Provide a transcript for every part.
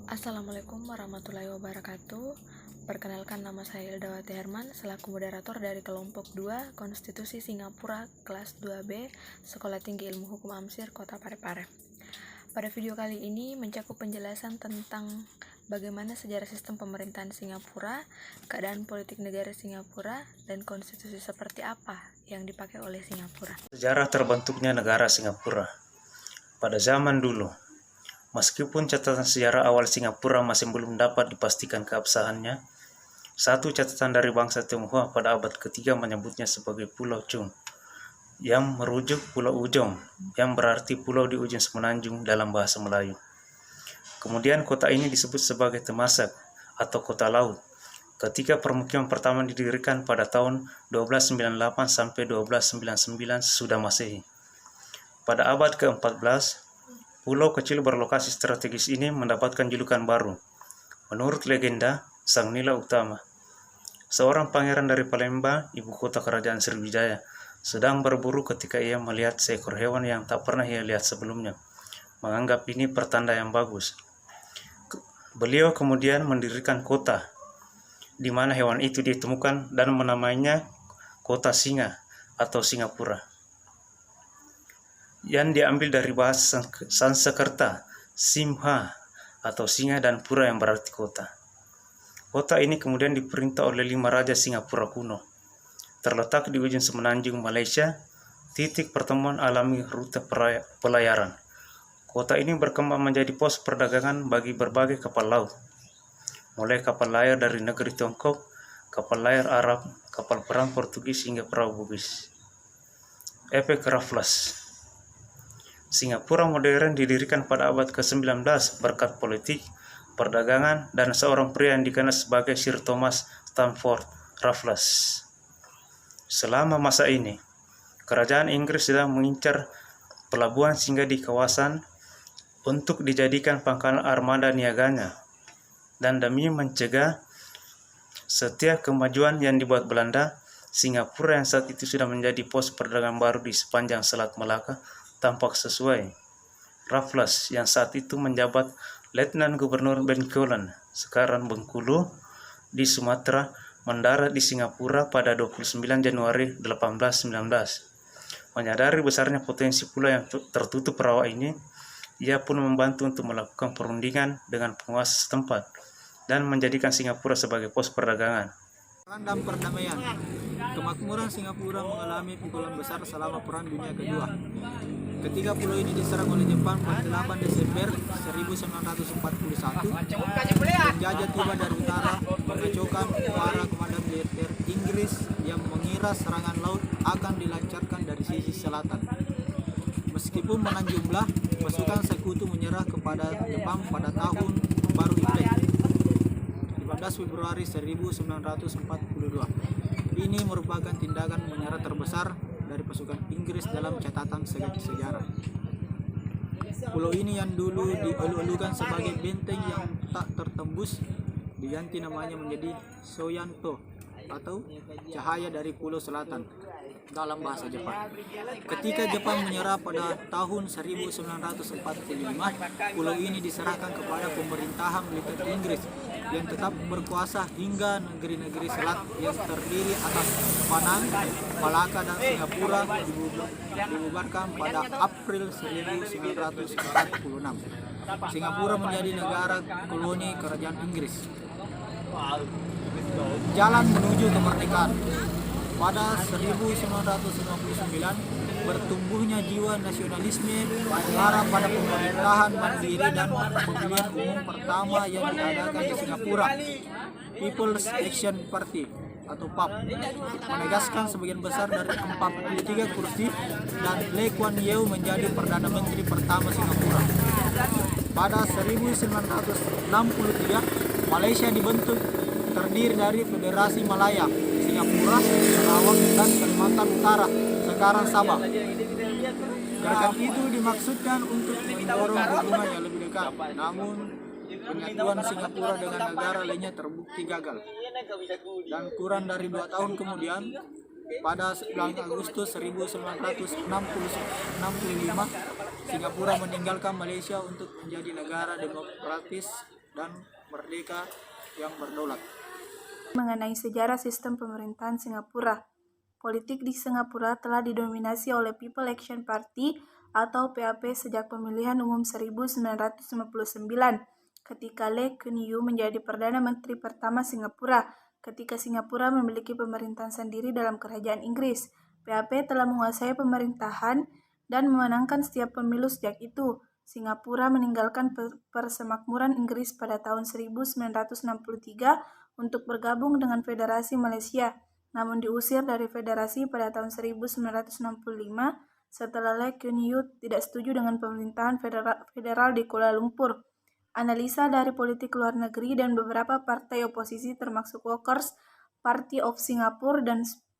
Assalamualaikum warahmatullahi wabarakatuh. Perkenalkan, nama saya Ildawati Herman selaku moderator dari kelompok 2 Konstitusi Singapura kelas 2B Sekolah Tinggi Ilmu Hukum Amsir Kota Parepare. Pada video kali ini mencakup penjelasan tentang bagaimana sejarah sistem pemerintahan Singapura, keadaan politik negara Singapura, dan konstitusi seperti apa yang dipakai oleh Singapura. Sejarah terbentuknya negara Singapura. Pada zaman dulu, meskipun catatan sejarah awal Singapura masih belum dapat dipastikan keabsahannya, satu catatan dari bangsa Tionghoa pada abad ketiga menyebutnya sebagai Pulau Chung, yang merujuk Pulau Ujong, yang berarti pulau di ujung semenanjung dalam bahasa Melayu. Kemudian kota ini disebut sebagai Temasak atau kota laut, ketika permukiman pertama didirikan pada tahun 1298 sampai 1299 sesudah Masehi. Pada abad ke-14, pulau kecil berlokasi strategis ini mendapatkan julukan baru. Menurut legenda, Sang Nila Utama, seorang pangeran dari Palembang, ibu kota kerajaan Sriwijaya, sedang berburu ketika ia melihat seekor hewan yang tak pernah ia lihat sebelumnya. Menganggap ini pertanda yang bagus. Beliau kemudian mendirikan kota di mana hewan itu ditemukan dan menamainya Kota Singa atau Singapura, yang diambil dari bahasa Sanskerta, Simha atau singa dan pura yang berarti kota. Kota ini kemudian diperintah oleh 5 raja Singapura kuno. Terletak di ujung semenanjung Malaysia, titik pertemuan alami rute pelayaran. Kota ini berkembang menjadi pos perdagangan bagi berbagai kapal laut, mulai kapal layar dari negeri Tiongkok, kapal layar Arab, kapal perang Portugis hingga perahu Bugis. Efek Raffles. Singapura modern didirikan pada abad ke-19 berkat politik, perdagangan, dan seorang pria yang dikenal sebagai Sir Thomas Stamford Raffles. Selama masa ini, kerajaan Inggris sedang mengincar pelabuhan singgah di kawasan untuk dijadikan pangkalan armada niaganya, dan demi mencegah setiap kemajuan yang dibuat Belanda, Singapura yang saat itu sudah menjadi pos perdagangan baru di sepanjang Selat Malaka tampak sesuai. Raffles yang saat itu menjabat Letnan Gubernur Bencoolen, sekarang Bengkulu, di Sumatera, mendarat di Singapura pada 29 Januari 1819. Menyadari besarnya potensi pulau yang tertutup rawa ini, ia pun membantu untuk melakukan perundingan dengan penguasa setempat dan menjadikan Singapura sebagai pos perdagangan. Dan perdamaian. Kemakmuran Singapura mengalami pukulan besar selama Perang Dunia Kedua. Ketika pulau ini diserang oleh Jepang pada 8 Desember 1941, penjajah tiba dari utara mengacaukan para komandan militer Inggris yang mengira serangan laut akan dilancarkan dari sisi selatan. Meskipun menang jumlah, pasukan sekutu menyerah kepada Jepang pada tahun baru Imlek, 15 Februari 1942. Ini merupakan tindakan menyerah terbesar dari pasukan Inggris dalam catatan sejarah. Pulau ini yang dulu dielu-elukan sebagai benteng yang tak tertembus diganti namanya menjadi Soyanto atau cahaya dari Pulau Selatan dalam bahasa Jepang. Ketika Jepang menyerah pada tahun 1945, pulau ini diserahkan kepada pemerintahan militer Inggris yang tetap berkuasa hingga negeri-negeri selat yang terdiri atas Penang, Malaka, dan Singapura dibubarkan pada April 1946. Singapura menjadi negara koloni kerajaan Inggris. Jalan menuju kemerdekaan. Pada 1959, bertumbuhnya jiwa nasionalisme mengarah pada pemerintahan mandiri dan pemilihan umum pertama yang diadakan di Singapura, People's Action Party atau PAP, menegaskan sebagian besar dari 43 kursi dan Lee Kuan Yew menjadi Perdana Menteri pertama Singapura. Pada 1963, Malaysia dibentuk, terdiri dari Federasi Malaya, Singapura, Sarawak, dan Kalimantan Utara, sekarang Sabah. Gerakan itu dimaksudkan untuk mendorong hubungan yang lebih dekat, namun penyatuan Singapura dengan negara lainnya terbukti gagal. Dan kurang dari 2 tahun kemudian, pada 9 Agustus 1965, Singapura meninggalkan Malaysia untuk menjadi negara demokratis dan merdeka yang berdaulat. Mengenai sejarah sistem pemerintahan Singapura. Politik di Singapura telah didominasi oleh People Action Party atau PAP sejak pemilihan umum 1959, ketika Lee Kuan Yew menjadi Perdana Menteri pertama Singapura. Ketika Singapura memiliki pemerintahan sendiri dalam kerajaan Inggris, PAP telah menguasai pemerintahan dan memenangkan setiap pemilu sejak itu. Singapura meninggalkan persemakmuran Inggris pada tahun 1963 untuk bergabung dengan Federasi Malaysia, namun diusir dari federasi pada tahun 1965 setelah Lee Kuan Yew tidak setuju dengan pemerintahan federal di Kuala Lumpur. Analisa dari politik luar negeri dan beberapa partai oposisi termasuk Workers' Party of Singapore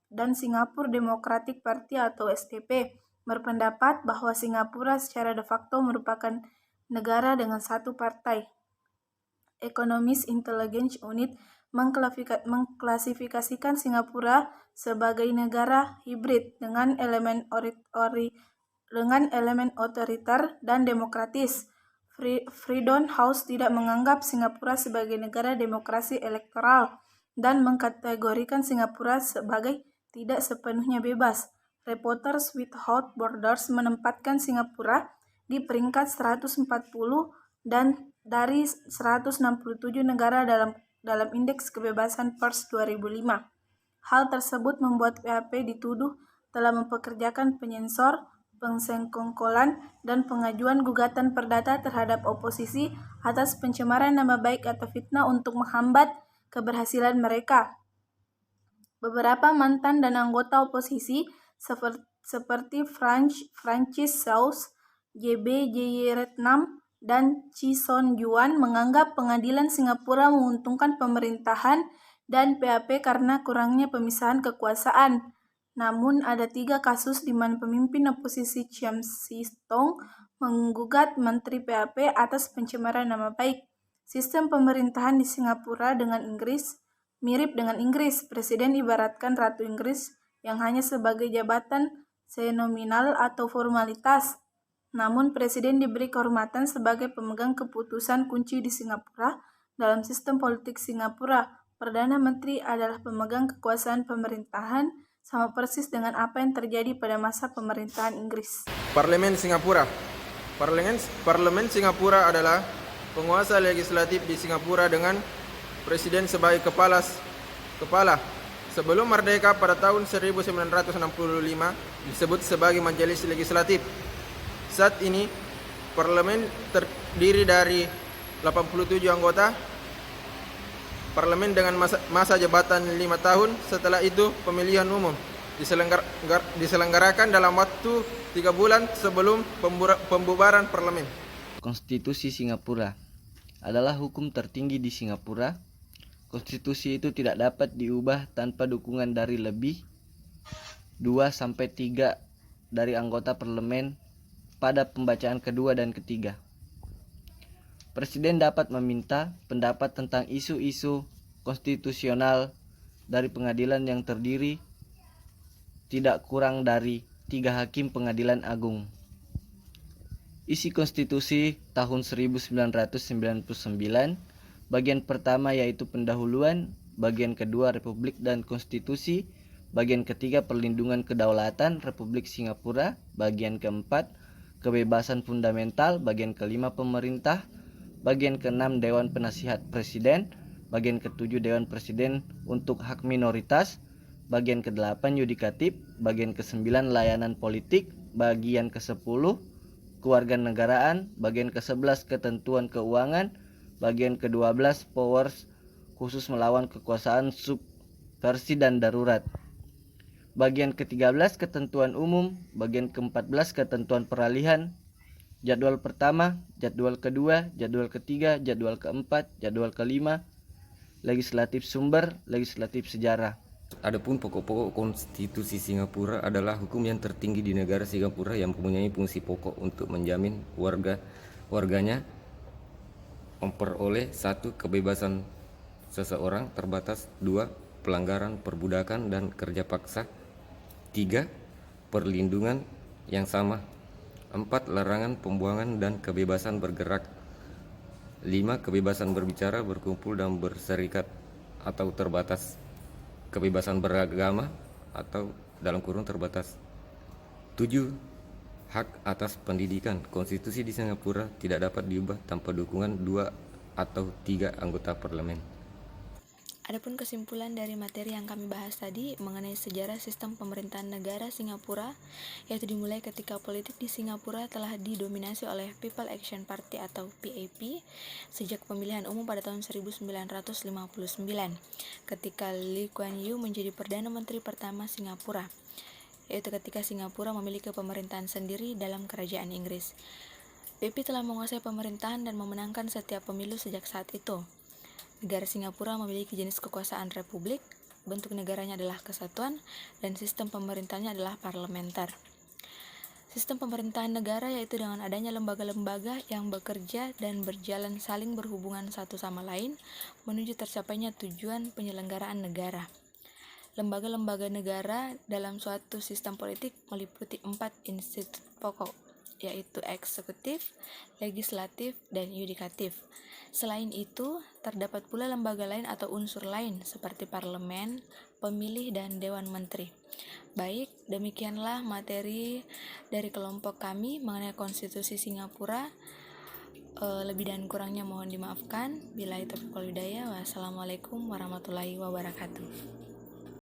dan Singapore Democratic Party atau SDP berpendapat bahwa Singapura secara de facto merupakan negara dengan satu partai. Economist Intelligence Unit mengklasifikasikan Singapura sebagai negara hibrid dengan elemen otoriter dan demokratis. Freedom House tidak menganggap Singapura sebagai negara demokrasi elektoral dan mengkategorikan Singapura sebagai tidak sepenuhnya bebas. Reporters Without Borders menempatkan Singapura di peringkat 140 dan dari 167 negara dalam Indeks Kebebasan Pers 2005. Hal tersebut membuat PAP dituduh telah mempekerjakan penyensor, pengsekongkolan, dan pengajuan gugatan perdata terhadap oposisi atas pencemaran nama baik atau fitnah untuk menghambat keberhasilan mereka. Beberapa mantan dan anggota oposisi seperti Francis Saus, JB Jeyeretnam, dan Chee Soon Juan menganggap pengadilan Singapura menguntungkan pemerintahan dan PAP karena kurangnya pemisahan kekuasaan. Namun ada 3 kasus di mana pemimpin oposisi Chiam See Tong menggugat Menteri PAP atas pencemaran nama baik. Sistem pemerintahan di Singapura mirip dengan Inggris. Presiden ibaratkan Ratu Inggris yang hanya sebagai jabatan senominal atau formalitas. Namun presiden diberi kehormatan sebagai pemegang keputusan kunci di Singapura. Dalam sistem politik Singapura, Perdana Menteri adalah pemegang kekuasaan pemerintahan, sama persis dengan apa yang terjadi pada masa pemerintahan Inggris. Parlemen Singapura. Parlemen Singapura adalah penguasa legislatif di Singapura dengan presiden sebagai kepala. Sebelum merdeka pada tahun 1965 disebut sebagai majelis legislatif. Saat ini parlemen terdiri dari 87 anggota. Parlemen dengan masa jabatan 5 tahun, setelah itu pemilihan umum diselenggarakan dalam waktu 3 bulan sebelum pembubaran parlemen. Konstitusi Singapura adalah hukum tertinggi di Singapura. Konstitusi itu tidak dapat diubah tanpa dukungan dari lebih 2-3 dari anggota parlemen pada pembacaan kedua dan ketiga. Presiden dapat meminta pendapat tentang isu-isu konstitusional dari pengadilan yang terdiri tidak kurang dari 3 hakim pengadilan agung. Isi konstitusi tahun 1999, bagian pertama yaitu pendahuluan, bagian kedua Republik dan Konstitusi, bagian ketiga perlindungan kedaulatan Republik Singapura, bagian keempat kebebasan fundamental, bagian kelima pemerintah, bagian ke-6 Dewan Penasihat Presiden, bagian ke-7 Dewan Presiden untuk hak minoritas, bagian ke-8 Yudikatif, bagian ke-9 Layanan Politik, bagian ke-10 Kewarganegaraan, bagian ke-11 Ketentuan Keuangan, bagian ke-12 Powers khusus melawan kekuasaan subversi dan darurat, bagian ke-13 Ketentuan Umum, bagian ke-14 Ketentuan Peralihan, jadwal pertama, jadwal kedua, jadwal ketiga, jadwal keempat, jadwal kelima, legislatif sumber, legislatif sejarah. Adapun pokok-pokok konstitusi Singapura adalah hukum yang tertinggi di negara Singapura yang mempunyai fungsi pokok untuk menjamin warganya memperoleh 1. Kebebasan seseorang terbatas, 2. Pelanggaran perbudakan dan kerja paksa, 3. Perlindungan yang sama, 4. Larangan pembuangan dan kebebasan bergerak, 5. Kebebasan berbicara, berkumpul, dan berserikat atau terbatas. Kebebasan beragama atau dalam kurung terbatas. 7. Hak atas pendidikan. Konstitusi di Singapura tidak dapat diubah tanpa dukungan 2 atau 3 anggota parlemen. Adapun kesimpulan dari materi yang kami bahas tadi mengenai sejarah sistem pemerintahan negara Singapura, yaitu dimulai ketika politik di Singapura telah didominasi oleh People Action Party atau PAP sejak pemilihan umum pada tahun 1959, ketika Lee Kuan Yew menjadi Perdana Menteri pertama Singapura, yaitu ketika Singapura memiliki pemerintahan sendiri dalam kerajaan Inggris. PAP telah menguasai pemerintahan dan memenangkan setiap pemilu sejak saat itu. Negara Singapura memiliki jenis kekuasaan republik, bentuk negaranya adalah kesatuan, dan sistem pemerintahnya adalah parlementer. Sistem pemerintahan negara yaitu dengan adanya lembaga-lembaga yang bekerja dan berjalan saling berhubungan satu sama lain menuju tercapainya tujuan penyelenggaraan negara. Lembaga-lembaga negara dalam suatu sistem politik meliputi 4 institut pokok, yaitu eksekutif, legislatif, dan yudikatif. Selain itu, terdapat pula lembaga lain atau unsur lain seperti parlemen, pemilih, dan dewan menteri. Baik, demikianlah materi dari kelompok kami mengenai konstitusi Singapura. Lebih dan kurangnya mohon dimaafkan. Billahi taufiq wal hidayah. Wassalamualaikum warahmatullahi wabarakatuh.